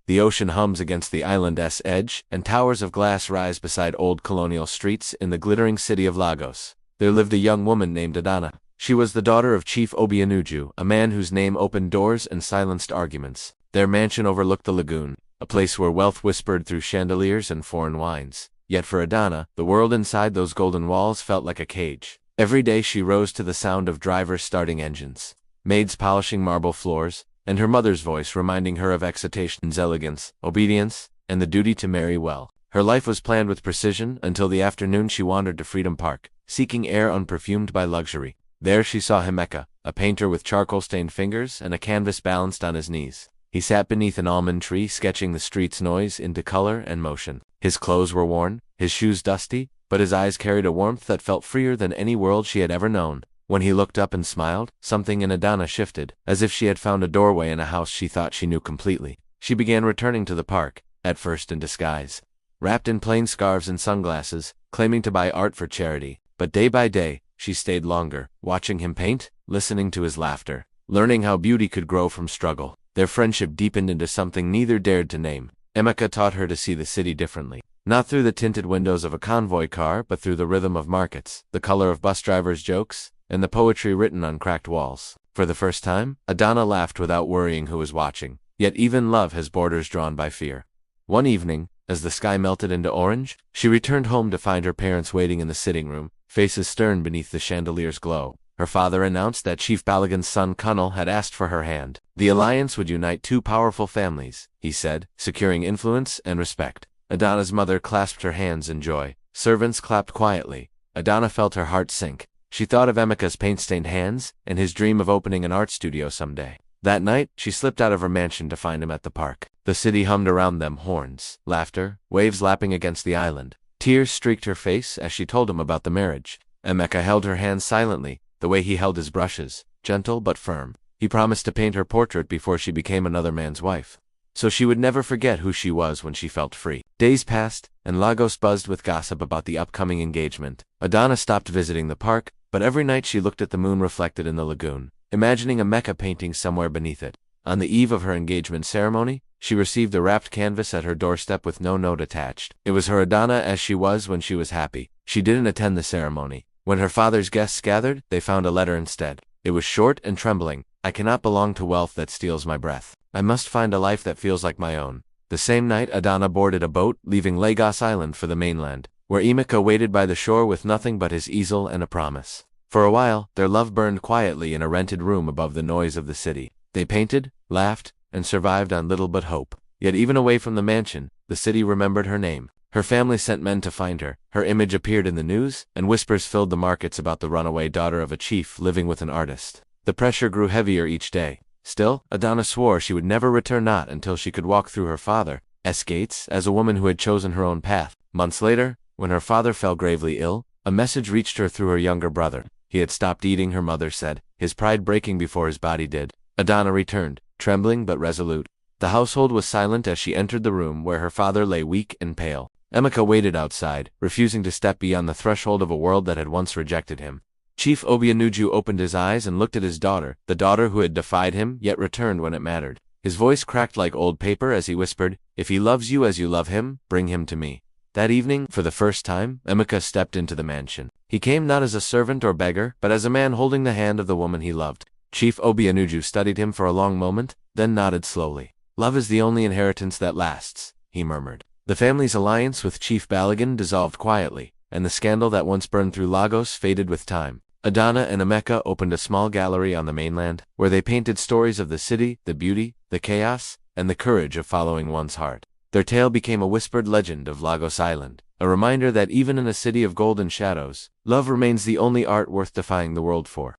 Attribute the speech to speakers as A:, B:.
A: The ocean hums against the island's edge, and towers of glass rise beside old colonial streets in the glittering city of Lagos. There lived a young woman named Adana. She was the daughter of Chief Obianuju, a man whose name opened doors and silenced arguments. Their mansion overlooked the lagoon, a place where wealth whispered through chandeliers and foreign wines. Yet for Adana, the world inside those golden walls felt like a cage. Every day she rose to the sound of drivers starting engines, maids polishing marble floors, and her mother's voice reminding her of excitation, elegance, obedience, and the duty to marry well. Her life was planned with precision until the afternoon she wandered to Freedom Park, seeking air unperfumed by luxury. There she saw Himeka, a painter with charcoal-stained fingers and a canvas balanced on his knees. He sat beneath an almond tree sketching the street's noise into color and motion. His clothes were worn, his shoes dusty, but his eyes carried a warmth that felt freer than any world she had ever known. When he looked up and smiled, something in Adana shifted, as if she had found a doorway in a house she thought she knew completely. She began returning to the park, at first in disguise, wrapped in plain scarves and sunglasses, claiming to buy art for charity. But day by day, she stayed longer, watching him paint, listening to his laughter, learning how beauty could grow from struggle. Their friendship deepened into something neither dared to name. Emeka taught her to see the city differently. Not through the tinted windows of a convoy car, but through the rhythm of markets, the color of bus drivers' jokes, and the poetry written on cracked walls. For the first time, Adana laughed without worrying who was watching. Yet even love has borders drawn by fear. One evening, as the sky melted into orange, she returned home to find her parents waiting in the sitting room, faces stern beneath the chandelier's glow. Her father announced that Chief Balagan's son Kunal had asked for her hand. The alliance would unite two powerful families, he said, securing influence and respect. Adana's mother clasped her hands in joy. Servants clapped quietly. Adana felt her heart sink. She thought of Emeka's paint-stained hands and his dream of opening an art studio someday. That night, she slipped out of her mansion to find him at the park. The city hummed around them, horns, laughter, waves lapping against the island. Tears streaked her face as she told him about the marriage. Emeka held her hands silently, the way he held his brushes, gentle but firm. He promised to paint her portrait before she became another man's wife, so she would never forget who she was when she felt free. Days passed, and Lagos buzzed with gossip about the upcoming engagement. Adana stopped visiting the park, but every night she looked at the moon reflected in the lagoon, imagining Emeka painting somewhere beneath it. On the eve of her engagement ceremony, she received a wrapped canvas at her doorstep with no note attached. It was her Adana as she was when she was happy. She didn't attend the ceremony. When her father's guests gathered, they found a letter instead. It was short and trembling. I cannot belong to wealth that steals my breath. I must find a life that feels like my own. The same night, Adana boarded a boat, leaving Lagos Island for the mainland, where Emeka waited by the shore with nothing but his easel and a promise. For a while, their love burned quietly in a rented room above the noise of the city. They painted, laughed, and survived on little but hope. Yet even away from the mansion, the city remembered her name. Her family sent men to find her. Her image appeared in the news, and whispers filled the markets about the runaway daughter of a chief living with an artist. The pressure grew heavier each day. Still, Adana swore she would never return, not until she could walk through her father's gates as a woman who had chosen her own path. Months later, when her father fell gravely ill, a message reached her through her younger brother. He had stopped eating, her mother said, his pride breaking before his body did. Adana returned, trembling but resolute. The household was silent as she entered the room where her father lay weak and pale. Emeka waited outside, refusing to step beyond the threshold of a world that had once rejected him. Chief Obianuju opened his eyes and looked at his daughter, the daughter who had defied him yet returned when it mattered. His voice cracked like old paper as he whispered, "If he loves you as you love him, bring him to me." That evening, for the first time, Emeka stepped into the mansion. He came not as a servant or beggar, but as a man holding the hand of the woman he loved. Chief Obianuju studied him for a long moment, then nodded slowly. "Love is the only inheritance that lasts," he murmured. The family's alliance with Chief Balagan dissolved quietly, and the scandal that once burned through Lagos faded with time. Adana and Emeka opened a small gallery on the mainland, where they painted stories of the city, the beauty, the chaos, and the courage of following one's heart. Their tale became a whispered legend of Lagos Island, a reminder that even in a city of golden shadows, love remains the only art worth defying the world for.